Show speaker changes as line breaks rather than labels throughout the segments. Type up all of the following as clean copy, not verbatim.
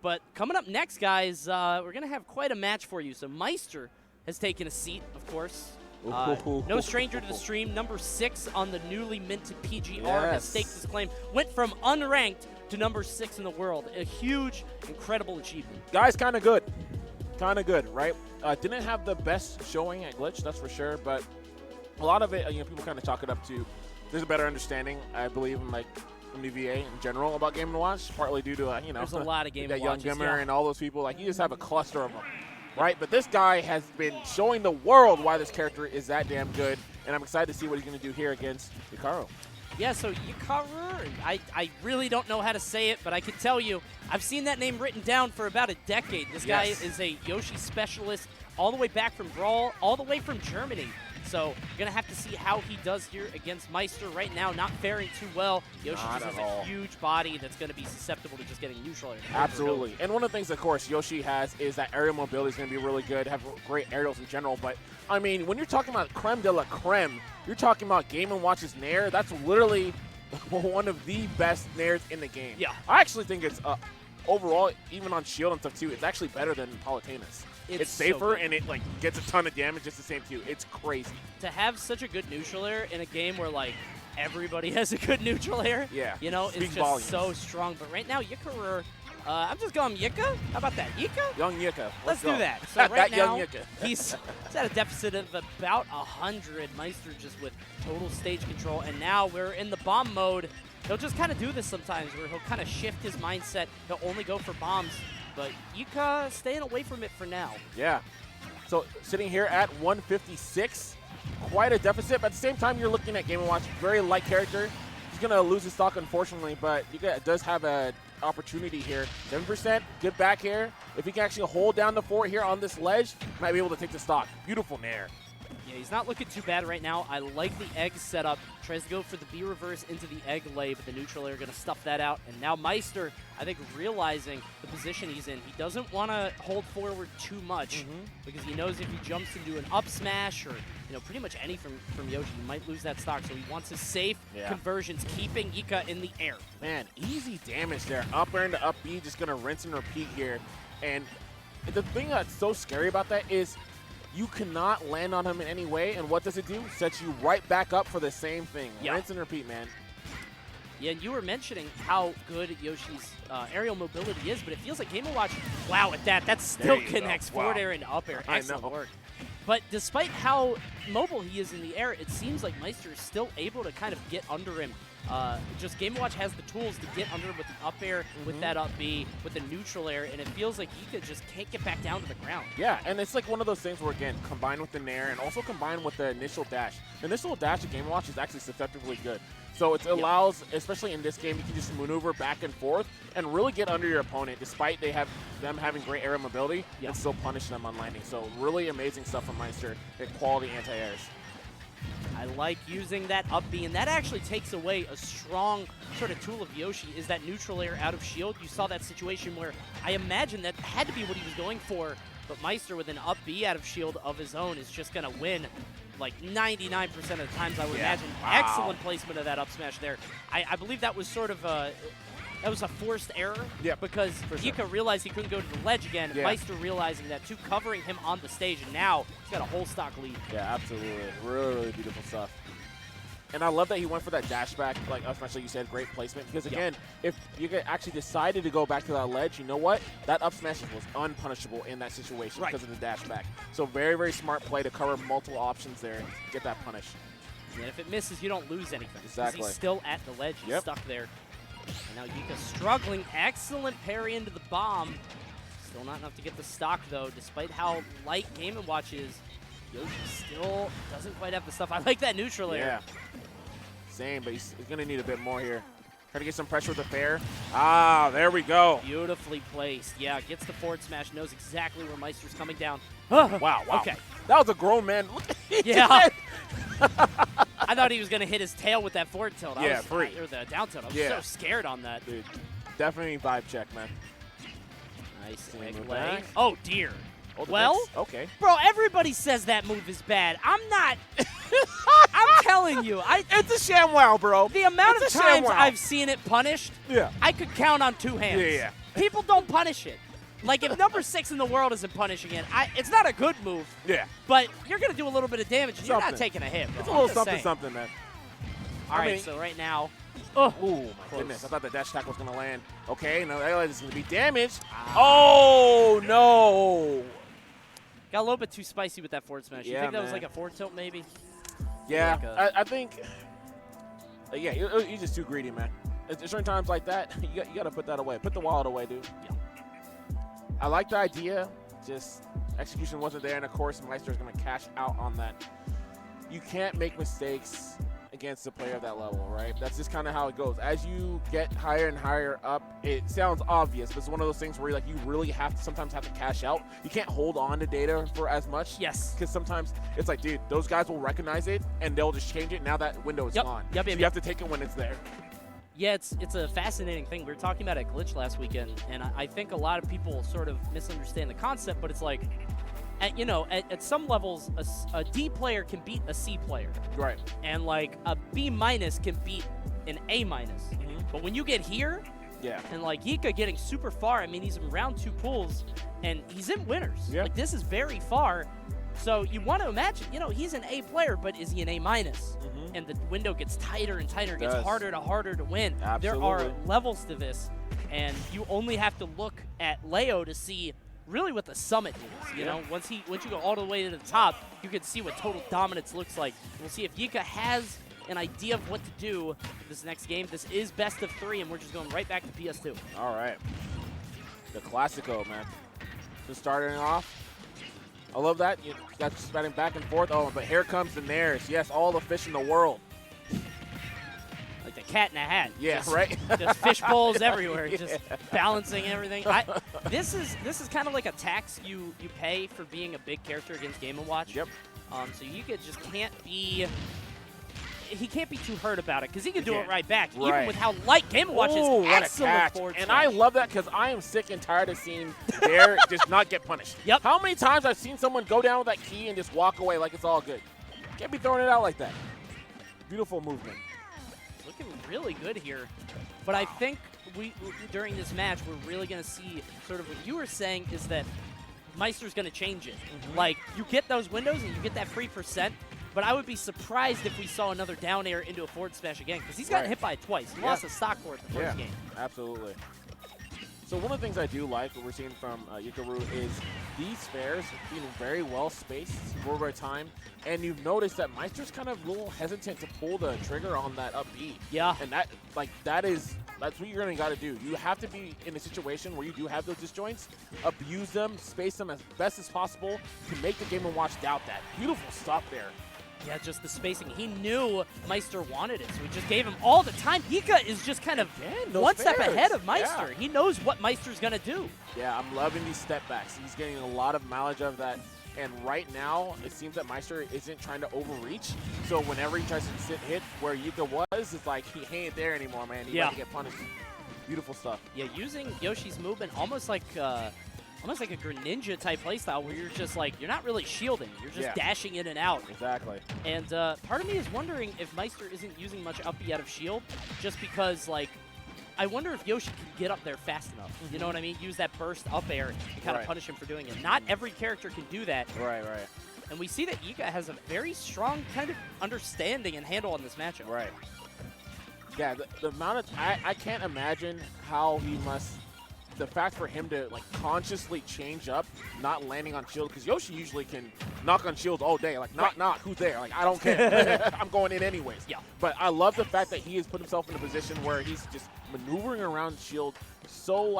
But coming up next, guys, we're going to have quite a match for you. So Maister has taken a seat, of course. No stranger to the stream. Number 6 on the newly minted PGR has staked his claim. Went from unranked to number 6 in the world. A huge, incredible achievement.
Guy's kind of good. Kind of good, right? Didn't have the best showing at Glitch, that's for sure. But a lot of it, people kind of chalk it up to there's a better understanding, I believe, in the VA in general about Game & Watch, partly due to,
There's a lot of Game & Watches.
Young Gimmer and all those people. Like, you just have a cluster of them. Right, but this guy has been showing the world why this character is that damn good, and I'm excited to see what he's going to do here against Yikarur.
Yeah, so Yikarur, I really don't know how to say it, but I can tell you, I've seen that name written down for about a decade. This guy is a Yoshi specialist all the way back from Brawl, all the way from Germany. So you're going to have to see how he does here against Maister. Right now, not faring too well. Yoshi just has a huge body that's going to be susceptible to just getting neutral.
Absolutely. And one of the things, of course, Yoshi has is that aerial mobility is going to be really good, have great aerials in general. But, I mean, when you're talking about creme de la creme, you're talking about Game & Watch's Nair. That's literally one of the best Nairs in the game.
Yeah.
I actually think it's, overall, even on Shield and stuff, too, it's actually better than Palutena's. It's safer,
so
and it gets a ton of damage just the same too. It's crazy.
To have such a good neutral air in a game where everybody has a good neutral air, it's just
volumes.
So strong. But right now, Yikarur, I'm just going Yika. How about that? Yika?
Young Yika.
Let's do that. So right now, he's at a deficit of about 100. Maister just with total stage control, and now we're in the bomb mode. He'll just kind of do this sometimes where he'll kind of shift his mindset. He'll only go for bombs. But Yika staying away from it for now.
Yeah. So sitting here at 156, quite a deficit. But at the same time, you're looking at Game & Watch, very light character. He's going to lose his stock, unfortunately, but Yika does have an opportunity here. 7%, good back here. If he can actually hold down the fort here on this ledge, might be able to take the stock. Beautiful Nair.
Yeah, he's not looking too bad right now. I like the egg setup. Tries to go for the B reverse into the egg lay, but the neutral air going to stuff that out. And now Maister, I think, realizing the position he's in. He doesn't want to hold forward too much because he knows if he jumps into an up smash or pretty much any from Yoshi, he might lose that stock. So he wants his safe conversions, keeping Yika in the air.
Man, easy damage there. Up air into up B, just going to rinse and repeat here. And the thing that's so scary about that is you cannot land on him in any way, and what does it do? Sets you right back up for the same thing. Rinse and repeat, man.
Yeah, and you were mentioning how good Yoshi's aerial mobility is, but it feels like Game & Watch, wow, at that still connects forward air into up air. Excellent work. But despite how mobile he is in the air, it seems like Maister is still able to kind of get under him. Just Game & Watch has the tools to get under him with the up air, with that up B, with the neutral air, and it feels like Yika just can't get back down to the ground.
Yeah, and it's like one of those things where, again, combined with the Nair and also combined with the initial dash. The initial dash of Game & Watch is actually susceptibly good. So it allows, especially in this game, you can just maneuver back and forth and really get under your opponent despite them having great aerial mobility and still punish them on landing. So really amazing stuff from Maister at quality anti-airs.
I like using that up B, and that actually takes away a strong sort of tool of Yoshi, is that neutral air out of shield. You saw that situation where I imagine that had to be what he was going for, but Maister with an up B out of shield of his own is just going to win like 99% of the times, I would imagine. Wow. Excellent placement of that up smash there. I believe that was sort of a forced error because Yika realized he couldn't go to the ledge again. Maister realizing that too, covering him on the stage, and now he's got a whole stock lead.
Yeah, absolutely. Really, really beautiful stuff. And I love that he went for that dash back, like especially you said, great placement. Because again, if Yika actually decided to go back to that ledge, you know what? That up smash was unpunishable in that situation because of the dash back. So very, very smart play to cover multiple options there and get that punish.
And if it misses, you don't lose anything.
Exactly.
He's still at the ledge. He's stuck there. And now Yika struggling. Excellent parry into the bomb. Still not enough to get the stock, though. Despite how light Game & Watch is, Yoshi still doesn't quite have the stuff. I like that neutral air.
Yeah. Same, but he's going to need a bit more here. Try to get some pressure with the fair. Ah, there we go.
Beautifully placed. Yeah, gets the forward smash, knows exactly where Maister's coming down.
Wow.
Okay.
That was a grown man.
Yeah. I thought he was going to hit his tail with that forward tilt.
Free.
Or the down tilt. I was so scared on that.
Dude, definitely vibe check, man.
Nice egg lay. Oh, dear.
Well, okay.
Bro, everybody says that move is bad. I'm not. I'm telling you.
It's a ShamWow, bro.
The amount of times I've seen it punished, I could count on two hands.
Yeah.
people don't punish it. Like, if number 6 in the world isn't punishing it, it's not a good move.
Yeah.
But you're going to do a little bit of damage, and you're not taking a hit, bro.
It's a little something, man.
All right, so right now. Oh,
my goodness. I thought the dash attack was going to land. Okay, no, that is going to be damaged. Oh, no.
Got a little bit too spicy with that forward smash. You think that was like a forward tilt, maybe?
Yeah, like I think. Yeah, you're just too greedy, man. At certain times like that, you got to put that away. Put the wallet away, dude.
Yeah.
I like the idea. Just execution wasn't there, and of course, Maister is going to cash out on that. You can't make mistakes against a player of that level, right? That's just kind of how it goes. As you get higher and higher up, it sounds obvious, but it's one of those things where you really have to sometimes have to cash out. You can't hold on to data for as much.
Yes.
Because sometimes it's like, dude, those guys will recognize it and they'll just change it. Now that window is gone.
Yep,
so you have to take it when it's there.
Yeah, it's a fascinating thing. We were talking about a glitch last weekend, and I think a lot of people sort of misunderstand the concept, but it's like, at some levels, a D player can beat a C player.
Right.
And like a B- can beat an A-. But when you get here, and like Yika getting super far, I mean, he's in round 2 pools, and he's in winners.
Yeah.
Like, this is very far. So you want to imagine, he's an A player, but is he an A-? And the window gets tighter and tighter, gets harder to win.
Absolutely.
There are levels to this, and you only have to look at Leo to see really what the summit is. You know, once you go all the way to the top, you can see what total dominance looks like. We'll see if Yika has an idea of what to do for this next game. This is best of 3, and we're just going right back to PS2.
All right. The Classico, man. Just starting off. I love that. You got spreading back and forth. Oh, but here comes the Nairs. Yes, all the fish in the world.
Like the cat in a hat.
Yeah,
just,
right?
Just fish bowls everywhere, just balancing everything. This is kind of like a tax you pay for being a big character against Game & Watch.
Yep.
So Yika just can't be... He can't be too hurt about it, because he can do it right back, even with how light Game & Watch is. Excellent forward
and
smash.
I love that because I am sick and tired of seeing Bear just not get punished.
Yep.
How many times I've seen someone go down with that key and just walk away like it's all good? Can't be throwing it out like that. Beautiful movement.
Looking really good here. But I think during this match, we're really going to see sort of what you were saying is that Maister's going to change it. Like, you get those windows and you get that free percent, but I would be surprised if we saw another down air into a forward smash again, because he's gotten hit by it twice. He lost a stock for it the first game.
Absolutely. So one of the things I do like, what we're seeing from Yikarur, is these spares being very well spaced over time, and you've noticed that Maister's kind of a little hesitant to pull the trigger on that up B.
Yeah.
And that's what you're gonna gotta do. You have to be in a situation where you do have those disjoints, abuse them, space them as best as possible to make the Game & Watch doubt that. Beautiful stop there.
Yeah, just the spacing. He knew Maister wanted it, so he just gave him all the time. Yika is just kind of one step ahead of Maister.
Yeah.
He knows what Maister's going to do.
Yeah, I'm loving these step backs. He's getting a lot of mileage out of that. And right now, it seems that Maister isn't trying to overreach. So whenever he tries to hit where Yika was, it's like he ain't there anymore, man. He got to get punished. Beautiful stuff.
Yeah, using Yoshi's movement almost like a Greninja type playstyle where you're just like, you're not really shielding. You're just dashing in and out.
Exactly.
And part of me is wondering if Maister isn't using much up B out of shield just because, like, I wonder if Yoshi can get up there fast enough. You know what I mean? Use that burst up air to kind of punish him for doing it. Not every character can do that.
Right.
And we see that Yika has a very strong kind of understanding and handle on this matchup.
Right. Yeah, the amount of... I can't imagine how he must... The fact for him to like consciously change up, not landing on shield, because Yoshi usually can knock on shields all day. Like, knock, who's there? Like, I don't care. I'm going in anyways. Yeah. But I love the fact that he has put himself in a position where he's just maneuvering around shield so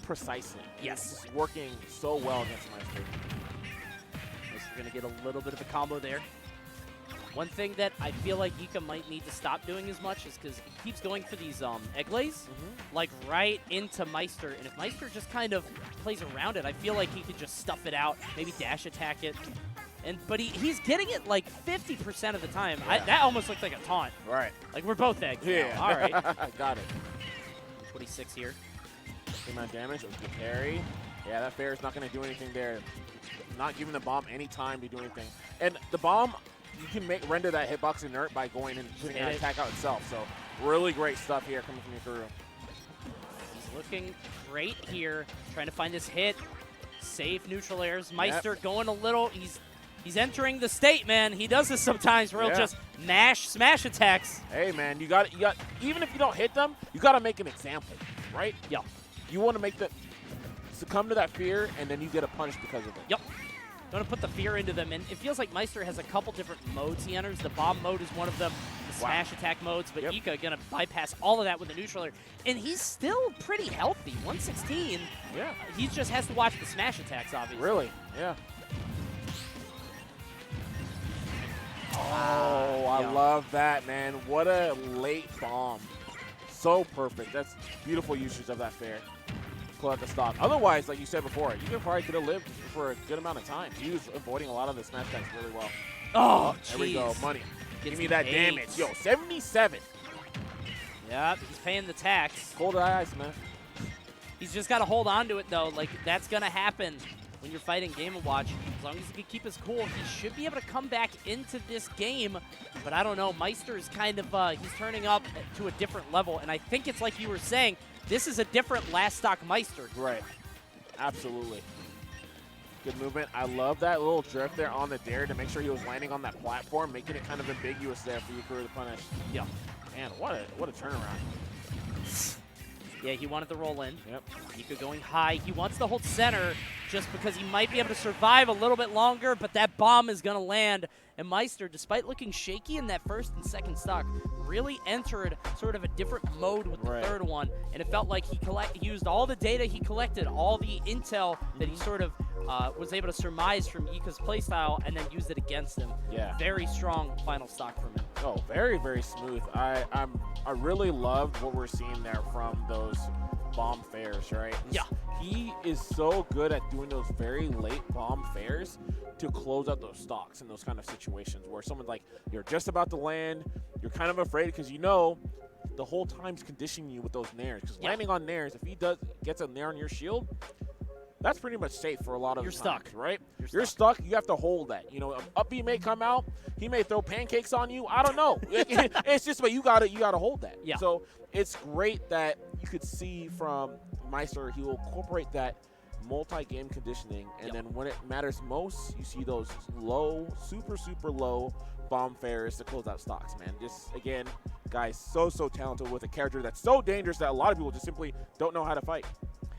precisely.
Yes.
It's just working so well against Maister.
Maister's going to get a little bit of a combo there. One thing that I feel like Yika might need to stop doing as much is because he keeps going for these egg lays, like right into Maister. And if Maister just kind of plays around it, I feel like he could just stuff it out, maybe dash attack it. But he's getting it like 50% of the time. That almost looked like a taunt.
Right.
Like we're both eggs now. All right.
Got it.
26 here.
Same amount of damage. Good parry. Yeah, that fair is not going to do anything there. Not giving the bomb any time to do anything. And the bomb... You can render that hitbox inert by going and putting an attack out itself. So really great stuff here coming from Yikarur.
He's looking great here. Trying to find this hit. Safe neutral airs. Maister going a little. He's entering the state, man. He does this sometimes where he'll just mash smash attacks.
Hey, man, you got even if you don't hit them, you got to make an example, right?
Yep.
You want to make them succumb to that fear, and then you get a punish because of it.
Yep. You want to put the fear into them, and it feels like Maister has a couple different modes he enters. The bomb mode is one of them, the smash attack modes, but Yika going to bypass all of that with the neutral air. And he's still pretty healthy, 116.
Yeah.
He just has to watch the smash attacks, obviously.
Really? Yeah. Oh, I love that, man. What a late bomb. So perfect. That's beautiful usage of that fair. Pull out the stock. Otherwise, like you said before, you probably could have lived for a good amount of time. He was avoiding a lot of the smash attacks really well.
Oh,
there we go. Money. Give me that
8.
damage. Yo, 77.
Yep, he's paying the tax.
Cold ice, man.
He's just got to hold on to it, though. Like, that's going to happen when you're fighting Game & Watch. As long as he can keep his cool, he should be able to come back into this game. But I don't know. Maister is kind of, he's turning up to a different level. And I think it's like you were saying, this is a different last stock Maister.
Right. Absolutely. Good movement. I love that little drift there on the dare to make sure he was landing on that platform, making it kind of ambiguous there for Yikarur to punish.
Yeah.
Man, what a turnaround.
Yeah, he wanted the roll in.
Yep.
Yika going high. He wants to hold center just because he might be able to survive a little bit longer, but that bomb is going to land. And Maister, despite looking shaky in that first and second stock, really entered sort of a different mode with the third one. And it felt like he used all the data he collected, all the intel that he sort of was able to surmise from Yika's playstyle, and then used it against him.
Yeah.
Very strong final stock from him.
Oh, very, very smooth. I really loved what we're seeing there from those bomb fairs, right?
Yeah.
He is so good at doing those very late bomb fairs to close out those stocks in those kind of situations where someone's like, you're just about to land, you're kind of afraid because you know the whole time's conditioning you with those nairs. Because landing on nairs, if he gets a nair on your shield, that's pretty much safe for a lot of the times, right? You're stuck. You have to hold that. You know, up B may come out. He may throw pancakes on you. I don't know. It's just, but you gotta hold that.
Yeah.
So it's great that you could see from Maister, he will incorporate that multi-game conditioning, and then when it matters most, you see those low, super, super low bomb fairs to close out stocks, man. Just, again, guys, so talented with a character that's so dangerous that a lot of people just simply don't know how to fight.